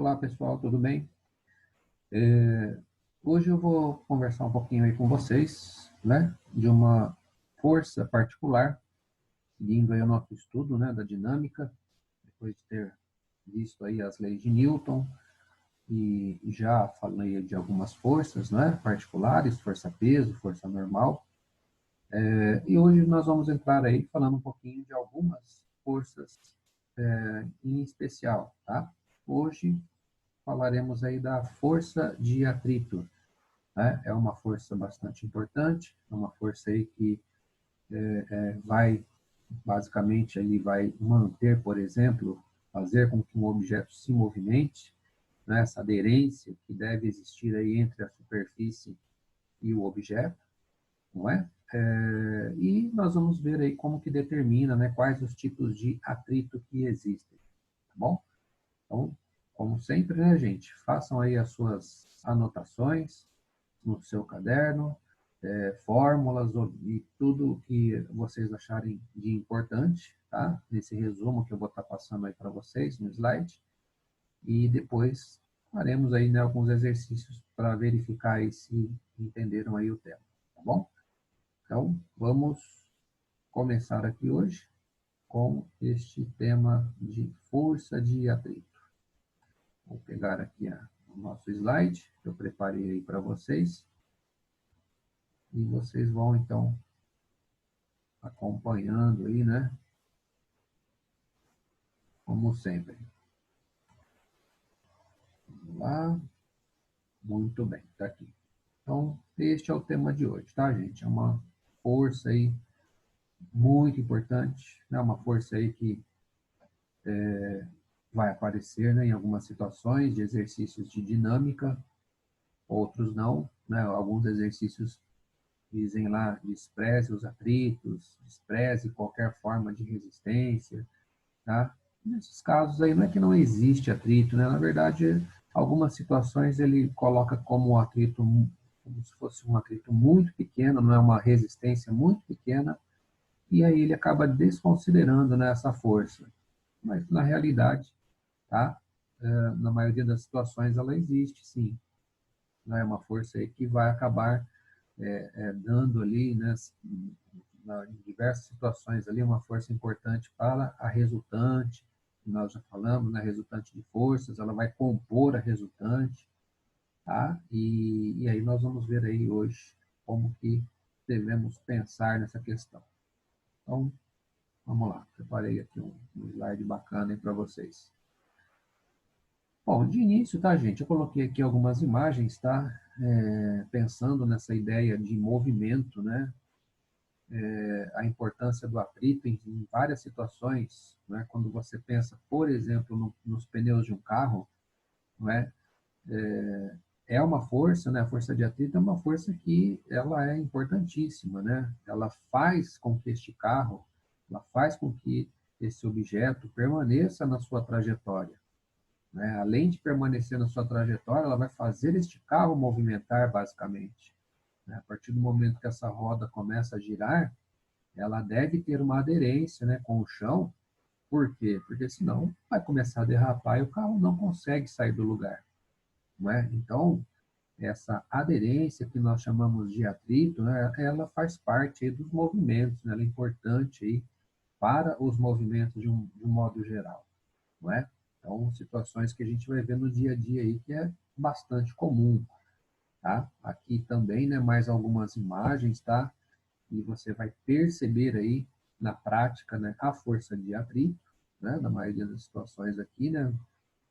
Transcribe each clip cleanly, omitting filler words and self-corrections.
Olá pessoal, tudo bem? Hoje eu vou conversar um pouquinho aí com vocês, né, de uma força particular, seguindo aí o nosso estudo, né, da dinâmica, depois de ter visto aí as leis de Newton e já falei de algumas forças, né, particulares, força-peso, força normal. E hoje nós vamos entrar aí falando um pouquinho de algumas forças em especial, tá? Hoje falaremos aí da força de atrito, né? É uma força bastante importante, é uma força aí que vai, basicamente, ele vai manter, por exemplo, fazer com que um objeto se movimente, né? Essa aderência que deve existir aí entre a superfície e o objeto, não é? E nós vamos ver aí como que determina, né, quais os tipos de atrito que existem, tá bom? Então, como sempre, né, gente, façam aí as suas anotações no seu caderno, fórmulas e tudo que vocês acharem de importante, tá? Nesse resumo que eu vou estar passando aí para vocês no slide. E depois faremos aí, né, alguns exercícios para verificar aí se entenderam aí o tema, tá bom? Então, vamos começar aqui hoje com este tema de força de atrito. Vou pegar aqui o nosso slide que eu preparei aí para vocês. E vocês vão, então, acompanhando aí, né? Como sempre. Vamos lá. Muito bem, tá aqui. Então, este é o tema de hoje, tá, gente? É uma força aí muito importante, né? Uma força aí que vai aparecer, né, em algumas situações de exercícios de dinâmica, outros não, né? Alguns exercícios dizem lá, despreze os atritos, despreze qualquer forma de resistência, tá? Nesses casos aí não é que não existe atrito, né? Na verdade, algumas situações ele coloca como atrito, como se fosse um atrito muito pequeno, não é uma resistência muito pequena, e aí ele acaba desconsiderando, né, essa força. Mas na realidade, tá? Na maioria das situações ela existe, sim. Não é uma força aí que vai acabar dando ali, né, em diversas situações ali, uma força importante para a resultante, que nós já falamos, né, resultante de forças, ela vai compor a resultante, tá? E aí nós vamos ver aí hoje como que devemos pensar nessa questão. Então, vamos lá, preparei aqui um slide bacana para vocês. Bom, de início, tá, gente? Eu coloquei aqui algumas imagens, tá? Pensando nessa ideia de movimento, né? A importância do atrito em várias situações, né? Quando você pensa, por exemplo, nos pneus de um carro, não é? É uma força, né? A força de atrito é uma força que ela é importantíssima, né? Ela faz com que este carro, ela faz com que esse objeto permaneça na sua trajetória, né? Além de permanecer na sua trajetória, ela vai fazer este carro movimentar, basicamente, né? A partir do momento que essa roda começa a girar, ela deve ter uma aderência, né, com o chão. Por quê? Porque senão vai começar a derrapar e o carro não consegue sair do lugar, não é? Então, essa aderência que nós chamamos de atrito, né, ela faz parte aí dos movimentos, né? Ela é importante aí para os movimentos de um modo geral, não é? Então, situações que a gente vai ver no dia a dia aí que é bastante comum, tá? Aqui também, né, mais algumas imagens, tá? E você vai perceber aí na prática, né, a força de atrito, né, na maioria das situações aqui, né,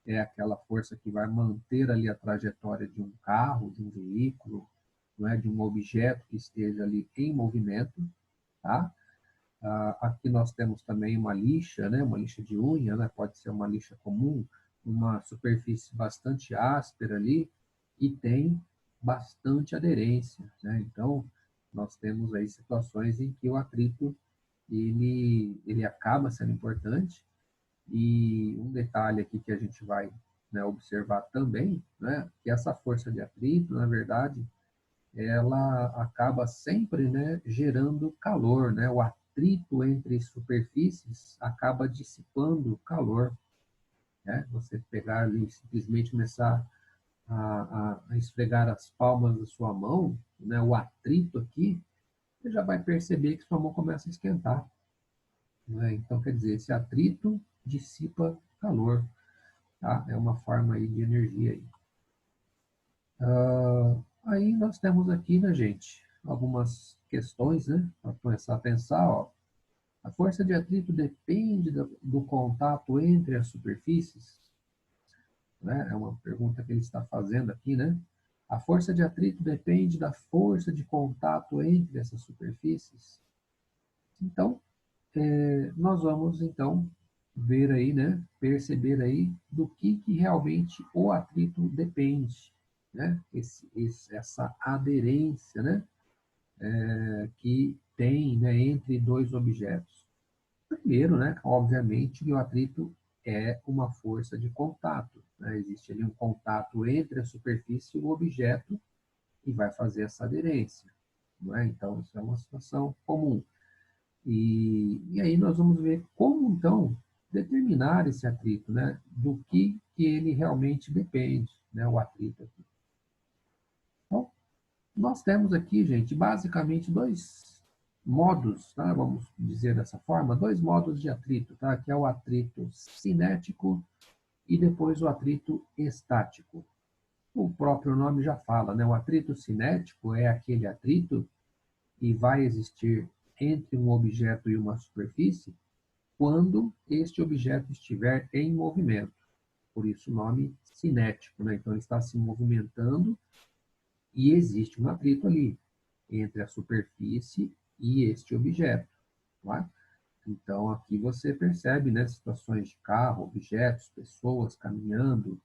é aquela força que vai manter ali a trajetória de um carro, de um veículo, não é, de um objeto que esteja ali em movimento, tá? Aqui nós temos também uma lixa, né, uma lixa de unha, né, pode ser uma lixa comum, uma superfície bastante áspera ali e tem bastante aderência, né? Então, nós temos aí situações em que o atrito ele acaba sendo importante. E um detalhe aqui que a gente vai, né, observar também, né, que essa força de atrito, na verdade, ela acaba sempre, né, gerando calor, né? O atrito entre superfícies acaba dissipando calor. né? Você pegar ali e simplesmente começar a esfregar as palmas da sua mão, né? O atrito aqui, você já vai perceber que sua mão começa a esquentar, né? Então, quer dizer, esse atrito dissipa calor, tá? É uma forma aí de energia aí. Aí nós temos aqui, né, gente, algumas questões, né, para começar a pensar, ó. A força de atrito depende do contato entre as superfícies, né? É uma pergunta que ele está fazendo aqui, né? A força de atrito depende da força de contato entre essas superfícies. Então, nós vamos então ver aí, né, perceber aí do que realmente o atrito depende, né? Essa aderência, né, que tem, né, entre dois objetos. Primeiro, né, obviamente, que o atrito é uma força de contato, né? Existe ali um contato entre a superfície e o objeto que vai fazer essa aderência, não é? Então, isso é uma situação comum. E aí nós vamos ver como, então, determinar esse atrito, né? Do que ele realmente depende, né? O atrito aqui. Então, nós temos aqui, gente, basicamente dois modos, tá? Vamos dizer dessa forma, dois modos de atrito, tá? Que é o atrito cinético e depois o atrito estático. O próprio nome já fala, né? O atrito cinético é aquele atrito que vai existir entre um objeto e uma superfície quando este objeto estiver em movimento. Por isso o nome cinético, né? Então ele está se movimentando e existe um atrito ali entre a superfície e este objeto. Não é? Então aqui você percebe, né, situações de carro, objetos, pessoas caminhando,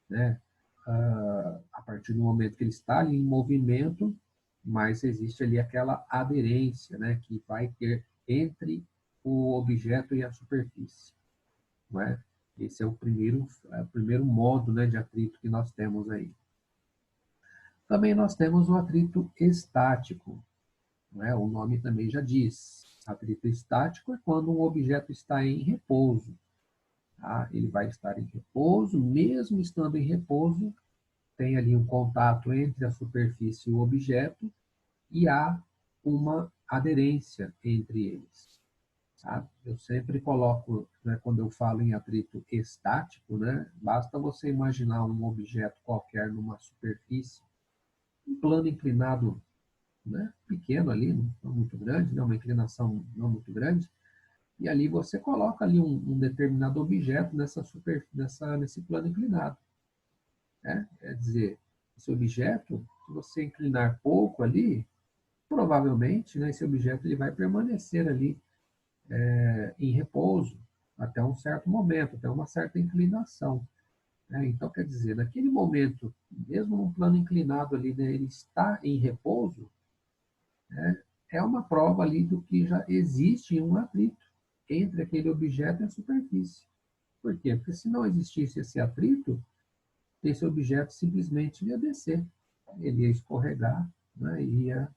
né? A partir do momento que ele está ali em movimento, mas existe ali aquela aderência, né, que vai ter entre o objeto e a superfície, não é? Esse é o primeiro modo, né, de atrito que nós temos aí. Também nós temos o atrito estático, não é? O nome também já diz. Atrito estático é quando um objeto está em repouso. Tá? Ele vai estar em repouso, mesmo estando em repouso, tem ali um contato entre a superfície e o objeto e há uma aderência entre eles. Tá? Eu sempre coloco, né, quando eu falo em atrito estático, né, basta você imaginar um objeto qualquer numa superfície, um plano inclinado, né, pequeno ali, não muito grande, né, uma inclinação não muito grande, e ali você coloca ali um determinado objeto nesse plano inclinado. Né? Quer dizer, esse objeto, se você inclinar pouco ali, provavelmente, né, esse objeto ele vai permanecer ali em repouso até um certo momento, até uma certa inclinação. Né? Então, quer dizer, naquele momento, mesmo num plano inclinado ali, né, ele está em repouso, né, é uma prova ali do que já existe um atrito entre aquele objeto e a superfície. Por quê? Porque se não existisse esse atrito, esse objeto simplesmente ia descer, ele ia escorregar, né, ia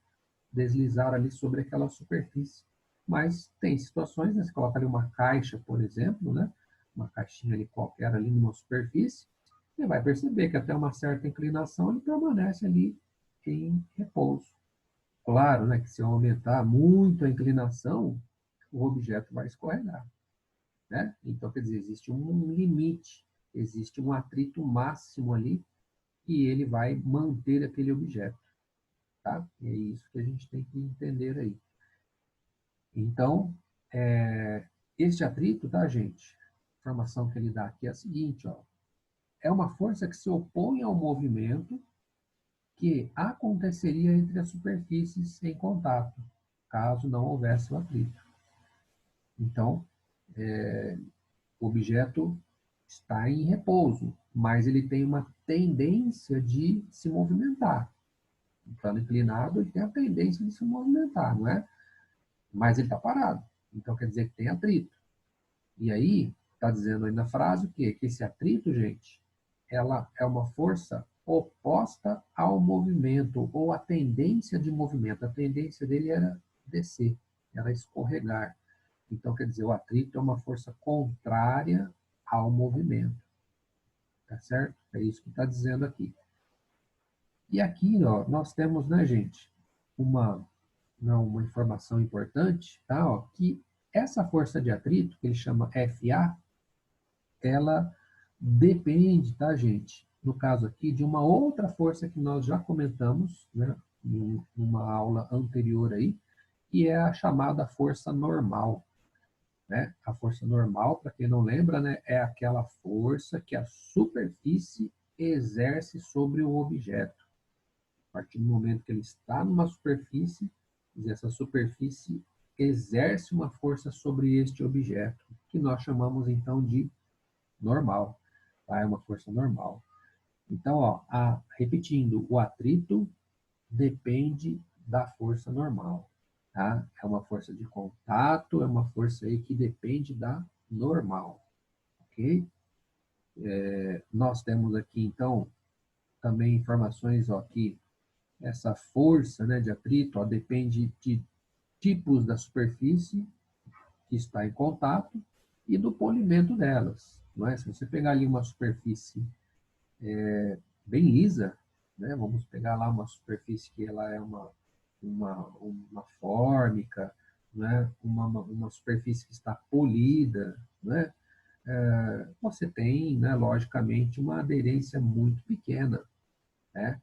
deslizar ali sobre aquela superfície. Mas tem situações, né, você coloca ali uma caixa, por exemplo, né, uma caixinha ali qualquer ali numa superfície, você vai perceber que até uma certa inclinação ele permanece ali em repouso. Claro, né, que se eu aumentar muito a inclinação, o objeto vai escorregar. Né? Então, quer dizer, existe um limite, existe um atrito máximo ali e ele vai manter aquele objeto. Tá? E é isso que a gente tem que entender aí. Então, este atrito, tá, gente? A informação que ele dá aqui é a seguinte, ó. É uma força que se opõe ao movimento que aconteceria entre as superfícies em contato, caso não houvesse o atrito. Então, o objeto está em repouso, mas ele tem uma tendência de se movimentar. O plano inclinado ele tem a tendência de se movimentar, não é? Mas ele está parado. Então quer dizer que tem atrito. E aí, está dizendo aí na frase o quê? Que esse atrito, gente, ela é uma força oposta ao movimento, ou a tendência de movimento. A tendência dele era descer, era escorregar. Então, quer dizer, o atrito é uma força contrária ao movimento. tá certo? É isso que está dizendo aqui. E aqui, ó, nós temos, né, gente, uma informação importante, tá, ó, que essa força de atrito, que ele chama FA, ela depende, tá, gente, no caso aqui, de uma outra força que nós já comentamos, né, em uma aula anterior aí, que é a chamada força normal, né? A força normal, para quem não lembra, né, é aquela força que a superfície exerce sobre o objeto. A partir do momento que ele está numa superfície, essa superfície exerce uma força sobre este objeto, que nós chamamos então de normal. Tá? É uma força normal. Então, ó, repetindo, o atrito depende da força normal. Tá? É uma força de contato, é uma força aí que depende da normal. Ok? Nós temos aqui, então, também informações ó, que essa força, né, de atrito ó, depende de tipos da superfície que está em contato e do polimento delas. Não é? Se você pegar ali uma superfície bem lisa, né, vamos pegar lá uma superfície que ela é uma fórmica, né, uma superfície que está polida, né, você tem, né, logicamente, uma aderência muito pequena. Né?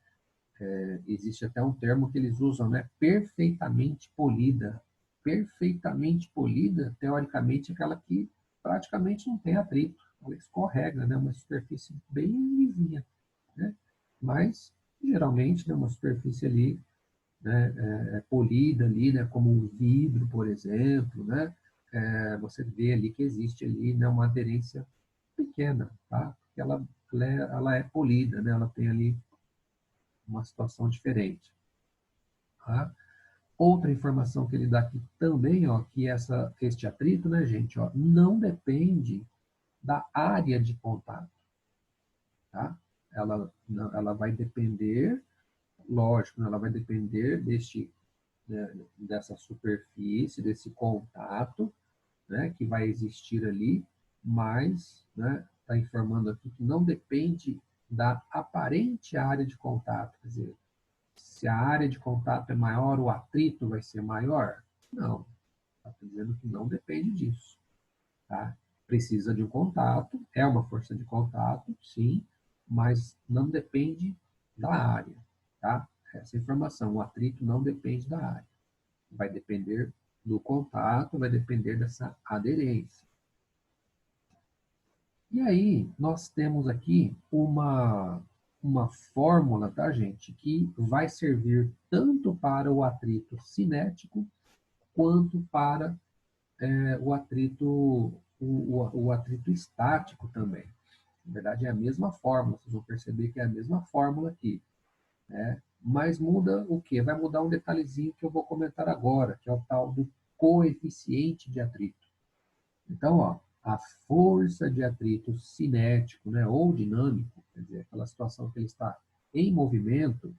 Existe até um termo que eles usam, né? Perfeitamente polida. Perfeitamente polida, teoricamente, é aquela que praticamente não tem atrito. Ela escorrega, né? Uma superfície bem lisinha. Né? Mas, geralmente, né, uma superfície ali, né, polida ali, né, como um vidro, por exemplo, né? Você vê ali que existe ali, né, uma aderência pequena, tá? Porque ela é polida, né? Ela tem ali uma situação diferente. Tá? Outra informação que ele dá aqui também, ó, que este atrito, né, gente, ó, não depende da área de contato. Tá? Ela vai depender, lógico, né, ela vai depender dessa superfície, desse contato, né, que vai existir ali, mas está informando aqui que não depende da aparente área de contato, quer dizer, se a área de contato é maior, o atrito vai ser maior? Não. Está dizendo que não depende disso. Tá? Precisa de um contato, é uma força de contato, sim, mas não depende da área. Tá? Essa informação, o atrito não depende da área. Vai depender do contato, vai depender dessa aderência. E aí, nós temos aqui uma fórmula, tá, gente, que vai servir tanto para o atrito cinético quanto para o o atrito estático também. Na verdade, é a mesma fórmula, vocês vão perceber que é a mesma fórmula aqui. Né? Mas muda o quê? Vai mudar um detalhezinho que eu vou comentar agora, que é o tal do coeficiente de atrito. Então, ó, a força de atrito cinético, né, ou dinâmico, quer dizer, aquela situação que ele está em movimento,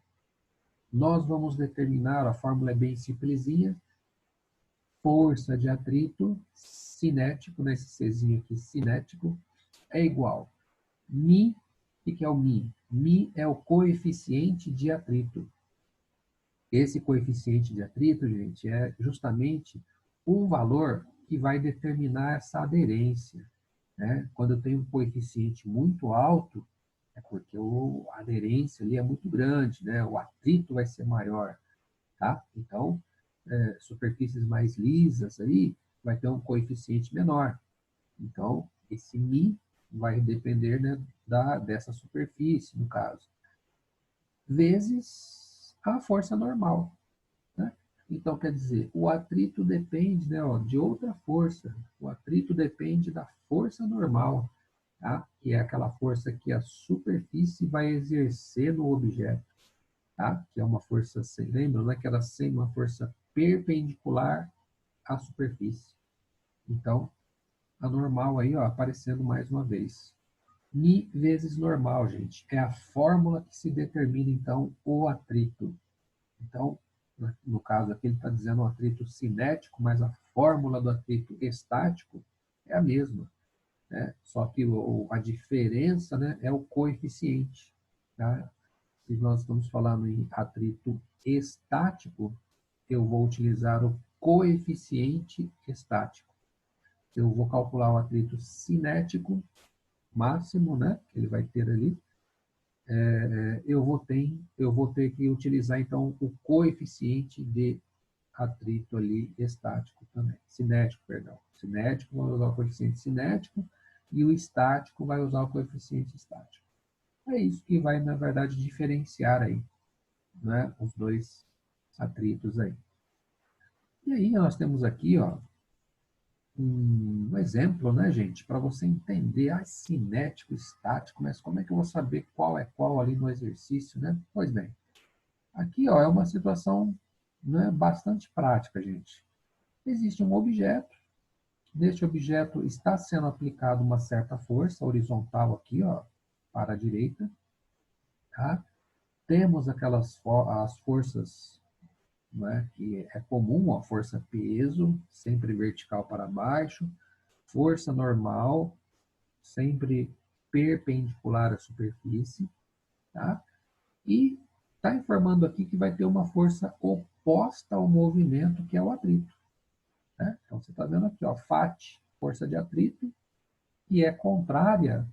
nós vamos determinar, a fórmula é bem simplesinha, força de atrito cinético, nesse Czinho aqui, cinético, é igual μ, o que é o μ? μ é o coeficiente de atrito. Esse coeficiente de atrito, gente, é justamente um valor que vai determinar essa aderência. Né? Quando eu tenho um coeficiente muito alto, é porque a aderência ali é muito grande, né? O atrito vai ser maior. Tá? Então, superfícies mais lisas aí vai ter um coeficiente menor. Então, esse μ vai depender, né, dessa superfície, no caso, vezes a força normal. Né? Então, quer dizer, o atrito depende, né, ó, de outra força. O atrito depende da força normal, tá? Que é aquela força que a superfície vai exercer no objeto. Tá? Que é uma força, lembra, né, que ela tem uma força perpendicular à superfície. Então, a normal aí, ó, aparecendo mais uma vez. Mi vezes normal, gente, é a fórmula que se determina, então, o atrito. Então, no caso aqui, ele está dizendo o atrito cinético, mas a fórmula do atrito estático é a mesma. né? Só que a diferença, né, é o coeficiente. Tá? Se nós estamos falando em atrito estático, eu vou utilizar o coeficiente estático. Eu vou calcular o atrito cinético máximo, né, que ele vai ter ali. Eu vou ter que utilizar, então, o coeficiente de atrito ali estático também. Cinético, perdão. Cinético vai usar o coeficiente cinético e o estático vai usar o coeficiente estático. É isso que vai, na verdade, diferenciar aí, né, os dois atritos aí. E aí nós temos aqui, ó, um exemplo, né, gente, para você entender cinético, estático, mas como é que eu vou saber qual é qual ali no exercício, né? Pois bem, aqui, ó, é uma situação, né, bastante prática, gente. Existe um objeto, neste objeto está sendo aplicada uma certa força horizontal aqui, ó, para a direita, tá? Temos as forças, né, que é comum, a força peso, sempre vertical para baixo, força normal, sempre perpendicular à superfície, tá? E está informando aqui que vai ter uma força oposta ao movimento, que é o atrito. Né? Então, você está vendo aqui, ó, FAT, força de atrito, que é contrária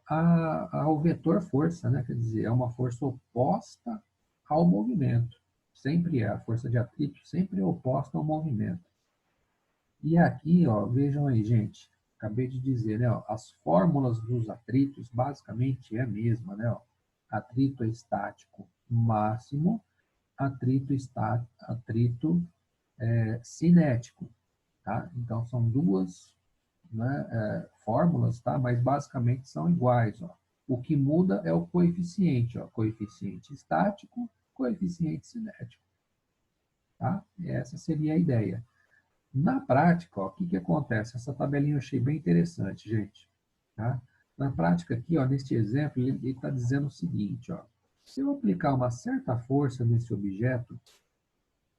ao vetor força, né? Quer dizer, é uma força oposta ao movimento. Sempre é, a força de atrito sempre é oposta ao movimento. E aqui, ó, vejam aí, gente, acabei de dizer, né, ó, as fórmulas dos atritos basicamente é a mesma, né, ó, atrito estático máximo, atrito cinético, tá? Então são duas, né, fórmulas, tá? Mas basicamente são iguais, ó. O que muda é o coeficiente, ó, coeficiente estático, coeficiente cinético, tá? Essa seria a ideia. Na prática, ó, o que acontece? Essa tabelinha eu achei bem interessante, gente. Tá? Na prática aqui, ó, neste exemplo, ele está dizendo o seguinte, ó, se eu aplicar uma certa força nesse objeto,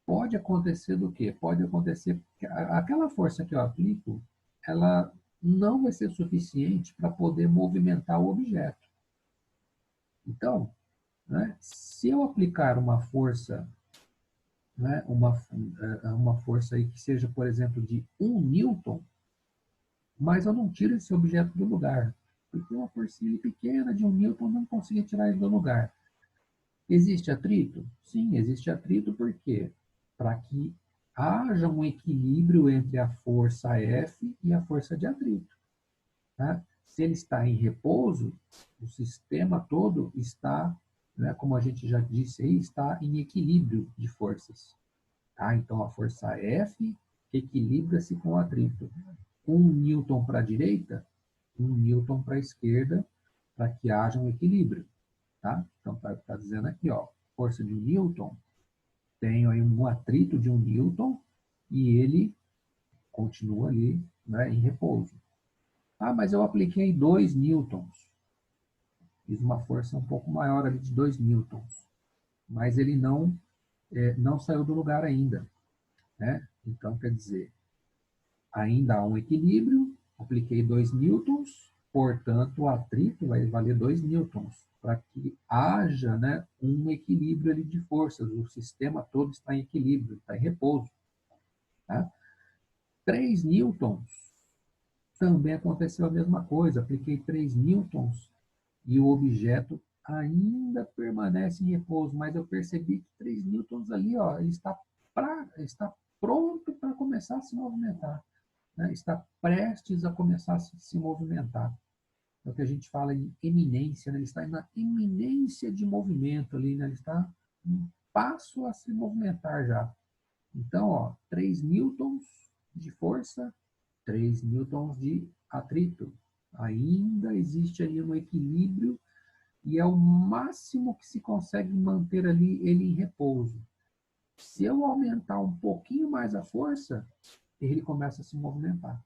pode acontecer do quê? Pode acontecer que aquela força que eu aplico, ela não vai ser suficiente para poder movimentar o objeto. Então, né, se eu aplicar uma força, né, uma força aí que seja, por exemplo, de 1 newton, mas eu não tiro esse objeto do lugar, porque uma forcinha pequena de 1 newton não consegui tirar ele do lugar. Existe atrito? Sim, existe atrito porque para que haja um equilíbrio entre a força F e a força de atrito. Tá? Se ele está em repouso, o sistema todo está, né, como a gente já disse aí, está em equilíbrio de forças. Tá? Então a força F equilibra-se com o atrito. 1 newton para a direita, 1 newton para a esquerda, para que haja um equilíbrio. Tá? Então, está dizendo aqui, ó, força de 1 newton, tenho aí um atrito de 1 newton e ele continua ali, né, em repouso. Ah, mas eu apliquei 2 newtons. Fiz uma força um pouco maior ali de 2 newtons. Mas ele não saiu do lugar ainda. Né? Então, quer dizer, ainda há um equilíbrio, apliquei 2 newtons, portanto, o atrito vai valer 2 newtons, para que haja, né, um equilíbrio ali de forças, o sistema todo está em equilíbrio, está em repouso. Tá? 3 newtons, também aconteceu a mesma coisa, apliquei 3 newtons e o objeto ainda permanece em repouso, mas eu percebi que 3 newtons ali, ó, ele está pronto para começar a se movimentar. Né, está prestes a começar a se movimentar. É o que a gente fala em eminência, né? Ele está na iminência de movimento ali, né? Ele está um passo a se movimentar já. Então, ó, 3 newtons de força, 3 newtons de atrito. Ainda existe ali um equilíbrio e é o máximo que se consegue manter ali ele em repouso. Se eu aumentar um pouquinho mais a força, ele começa a se movimentar.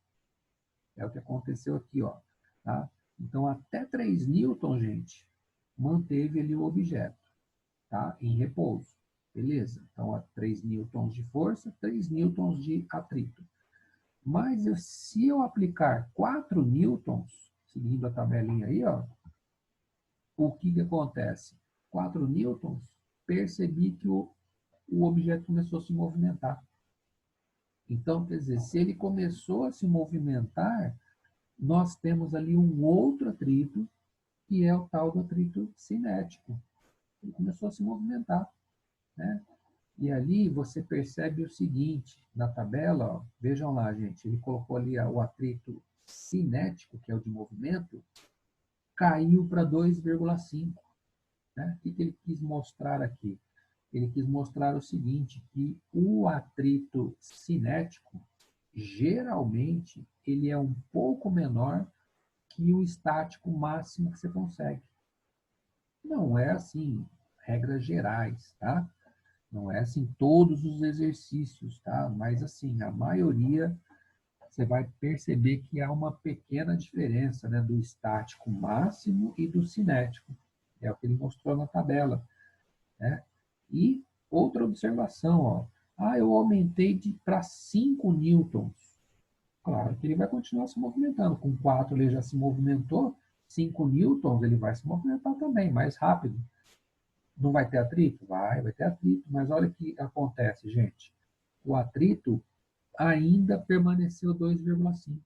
É o que aconteceu aqui, ó. Tá? Então, até 3 newtons, gente, manteve ali o objeto, tá? Em repouso. Beleza? Então, 3 newtons de força, 3 newtons de atrito. Mas se eu aplicar 4 newtons, seguindo a tabelinha aí, ó, o que que acontece? 4 newtons, percebi que o objeto começou a se movimentar. Então, quer dizer, se ele começou a se movimentar, nós temos ali um outro atrito, que é o tal do atrito cinético. Ele começou a se movimentar, né? E ali você percebe o seguinte, na tabela, ó, vejam lá, gente, ele colocou ali o atrito cinético, que é o de movimento, caiu para 2,5. Né? O que ele quis mostrar aqui? Ele quis mostrar o seguinte, que o atrito cinético, geralmente, ele é um pouco menor que o estático máximo que você consegue. Não é assim, regras gerais, tá? Não é assim todos os exercícios, tá? Mas assim, a maioria você vai perceber que há uma pequena diferença, né, do estático máximo e do cinético. É o que ele mostrou na tabela, né? E outra observação, ó. Ah, eu aumentei para 5 newtons. Claro que ele vai continuar se movimentando. Com 4 ele já se movimentou, 5 newtons ele vai se movimentar também, mais rápido. Não vai ter atrito? Vai ter atrito. Mas olha o que acontece, gente. O atrito ainda permaneceu 2,5.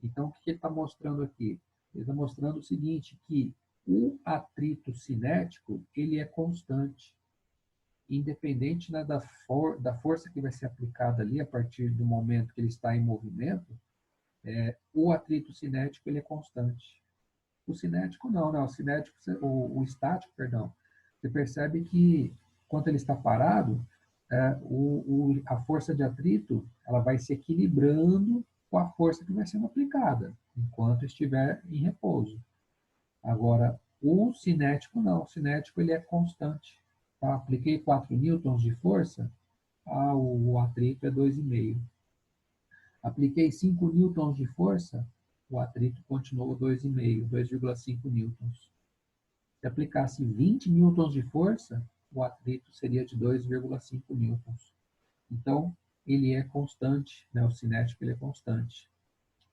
Então, o que ele está mostrando aqui? Ele está mostrando o seguinte, que o atrito cinético, ele é constante. Independente, né, da força que vai ser aplicada ali, a partir do momento que ele está em movimento, o atrito cinético, ele é constante. O cinético não, né? O cinético, o estático, perdão, você percebe que quando ele está parado, a força de atrito ela vai se equilibrando com a força que vai sendo aplicada, enquanto estiver em repouso. Agora, o cinético não, o cinético ele é constante. Tá? Apliquei 4 newtons de força, o atrito é 2,5. Apliquei 5 newtons de força, o atrito continuou 2,5, 2,5 newtons. Se aplicasse 20 newtons de força, o atrito seria de 2,5 newtons. Então, ele é constante, né? O cinético ele é constante.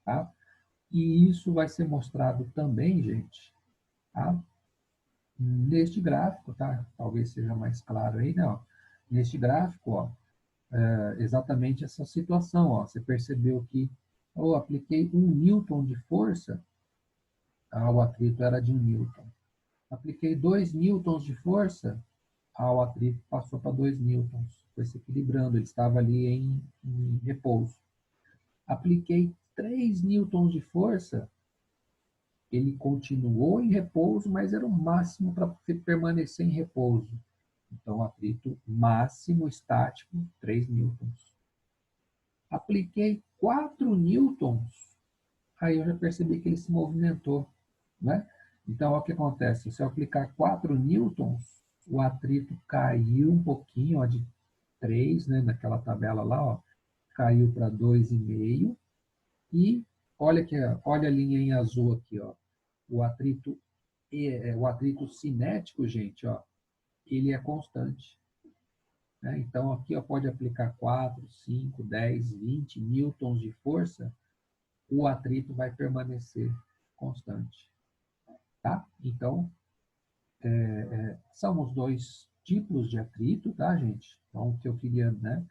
Tá? E isso vai ser mostrado também, gente, tá? Neste gráfico, tá? Talvez seja mais claro aí, não. Neste gráfico, ó, exatamente essa situação, ó. Você percebeu que eu apliquei 1 newton de força, o atrito era de 1 newton. Apliquei 2 newtons de força, o atrito passou para 2 newtons. Foi se equilibrando, ele estava ali em repouso. Apliquei 3 newtons de força, ele continuou em repouso, mas era o máximo para permanecer em repouso. Então, atrito máximo estático, 3 newtons. Apliquei 4 newtons, aí eu já percebi que ele se movimentou, né? Então, olha o que acontece. Se eu aplicar 4 newtons, o atrito caiu um pouquinho, ó, de 3, né, naquela tabela lá, ó, caiu para 2,5. E olha, aqui, olha a linha em azul aqui, ó. O atrito, o atrito cinético, gente, ó, ele é constante. Né? Então, aqui ó, pode aplicar 4, 5, 10, 20 newtons de força, o atrito vai permanecer constante. Tá? Então, são os dois tipos de atrito, tá, gente? Então, o que eu queria, né,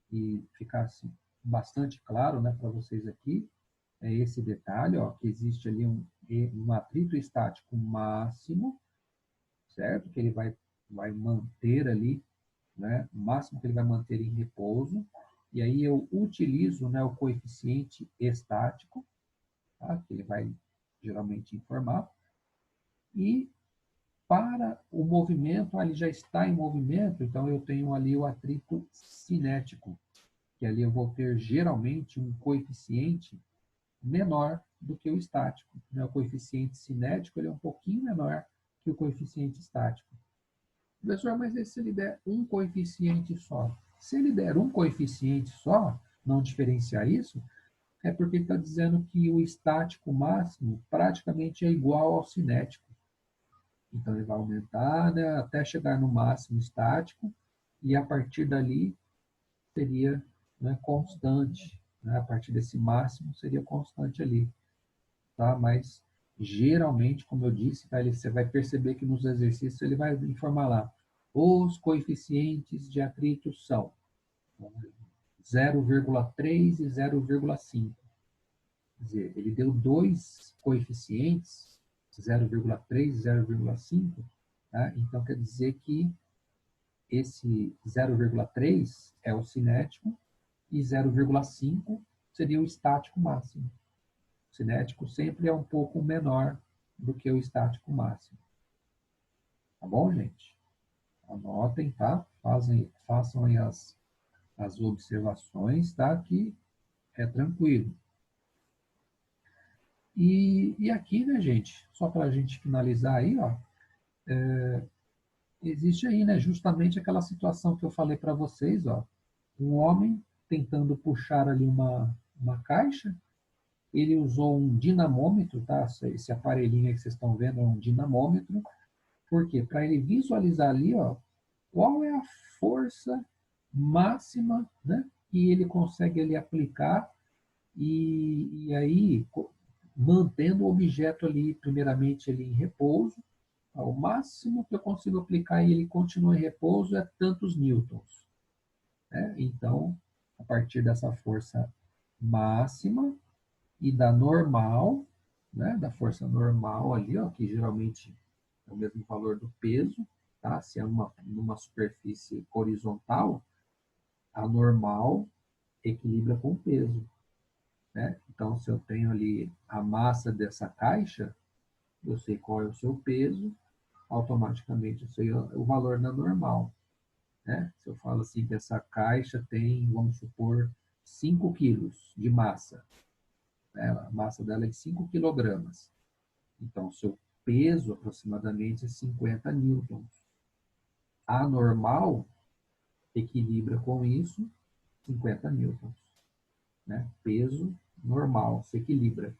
que ficasse bastante claro, né, para vocês aqui, é esse detalhe, ó, que existe ali um atrito estático máximo, certo? Que ele vai manter ali, né, o máximo que ele vai manter em repouso, e aí eu utilizo, né, o coeficiente estático, tá? Que ele vai geralmente informar, e para o movimento, ele já está em movimento, então eu tenho ali o atrito cinético, que ali eu vou ter geralmente um coeficiente menor do que o estático. Né? O coeficiente cinético ele é um pouquinho menor que o coeficiente estático. Professor, mas e se ele der um coeficiente só? Se ele der um coeficiente só, não diferenciar isso, é porque está dizendo que o estático máximo praticamente é igual ao cinético. Então, ele vai aumentar, né, até chegar no máximo estático, e a partir dali seria, né, constante. né? A partir desse máximo seria constante ali, tá? Mas geralmente, como eu disse, tá? Você vai perceber que nos exercícios ele vai informar lá, os coeficientes de atrito são 0,3 e 0,5. Quer dizer, ele deu dois coeficientes, 0,3 e 0,5, tá? Então quer dizer que esse 0,3 é o cinético e 0,5 seria o estático máximo. O cinético sempre é um pouco menor do que o estático máximo. Tá bom, gente? Anotem, tá? Façam aí as observações, tá? Que é tranquilo. E aqui, né, gente? Só para a gente finalizar aí, ó. Existe aí, né, justamente aquela situação que eu falei para vocês, ó. Um homem tentando puxar ali uma caixa, ele usou um dinamômetro, tá? Esse aparelhinho aí que vocês estão vendo é um dinamômetro. Por quê? Para ele visualizar ali, ó, qual é a força máxima, né, que ele consegue ali aplicar e aí mantendo o objeto ali, primeiramente ali em repouso. O máximo que eu consigo aplicar e ele continua em repouso é tantos newtons, né? Então, a partir dessa força máxima e da normal, né, da força normal ali, ó, que geralmente é o mesmo valor do peso, tá? Se é numa superfície horizontal, a normal equilibra com o peso, né? Então, se eu tenho ali a massa dessa caixa, eu sei qual é o seu peso, automaticamente eu sei o valor da normal, né? Se eu falo assim que essa caixa tem, vamos supor, 5 quilos de massa, né? A massa dela é de 5 quilogramas. Então, o seu peso aproximadamente é 50 newtons. A normal equilibra com isso 50 newtons, né? Peso normal se equilibra.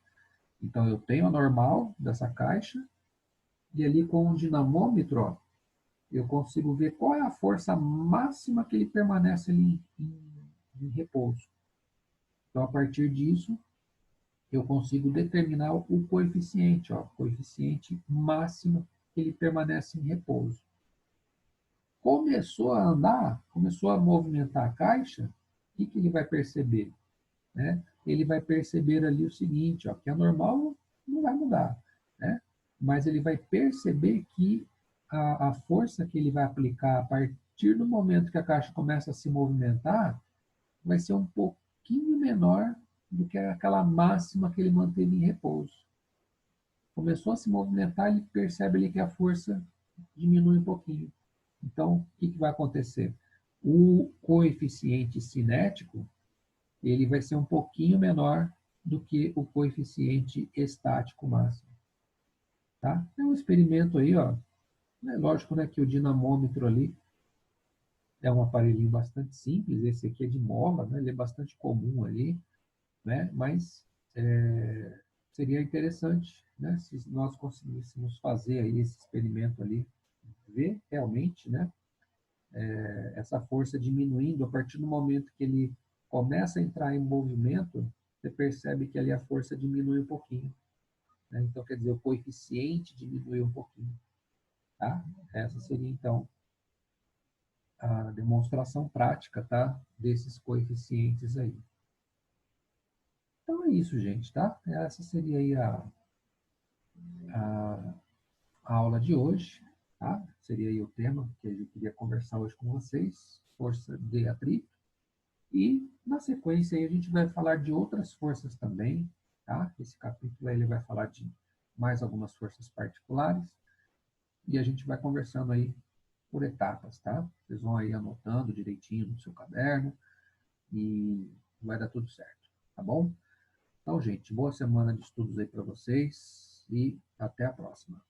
Então, eu tenho a normal dessa caixa e ali com um dinamômetro, ó, eu consigo ver qual é a força máxima que ele permanece ali em repouso. Então, a partir disso, eu consigo determinar o coeficiente, ó, coeficiente máximo que ele permanece em repouso. Começou a andar, começou a movimentar a caixa, o que ele vai perceber? Né? Ele vai perceber ali o seguinte, ó, que a normal não vai mudar, né? Mas ele vai perceber que a força que ele vai aplicar a partir do momento que a caixa começa a se movimentar vai ser um pouquinho menor do que aquela máxima que ele manteve em repouso. Começou a se movimentar, ele percebe ali que a força diminui um pouquinho. Então, o que vai acontecer? O coeficiente cinético ele vai ser um pouquinho menor do que o coeficiente estático máximo. Tá? É um experimento aí, ó. É lógico, né, que o dinamômetro ali é um aparelhinho bastante simples, esse aqui é de mola, né, ele é bastante comum ali, né, mas seria interessante, né, se nós conseguíssemos fazer aí esse experimento ali, ver realmente, né, essa força diminuindo a partir do momento que ele começa a entrar em movimento, você percebe que ali a força diminui um pouquinho, né? Então, quer dizer, o coeficiente diminui um pouquinho, tá? Essa seria, então, a demonstração prática, tá? Desses coeficientes aí. Então, é isso, gente, tá? Essa seria aí a, a aula de hoje, tá? Seria aí o tema que eu queria conversar hoje com vocês, força de atrito. E, na sequência, aí, a gente vai falar de outras forças também, tá? Esse capítulo aí, ele vai falar de mais algumas forças particulares e a gente vai conversando aí por etapas, tá? Vocês vão aí anotando direitinho no seu caderno e vai dar tudo certo, tá bom? Então, gente, boa semana de estudos aí para vocês e até a próxima.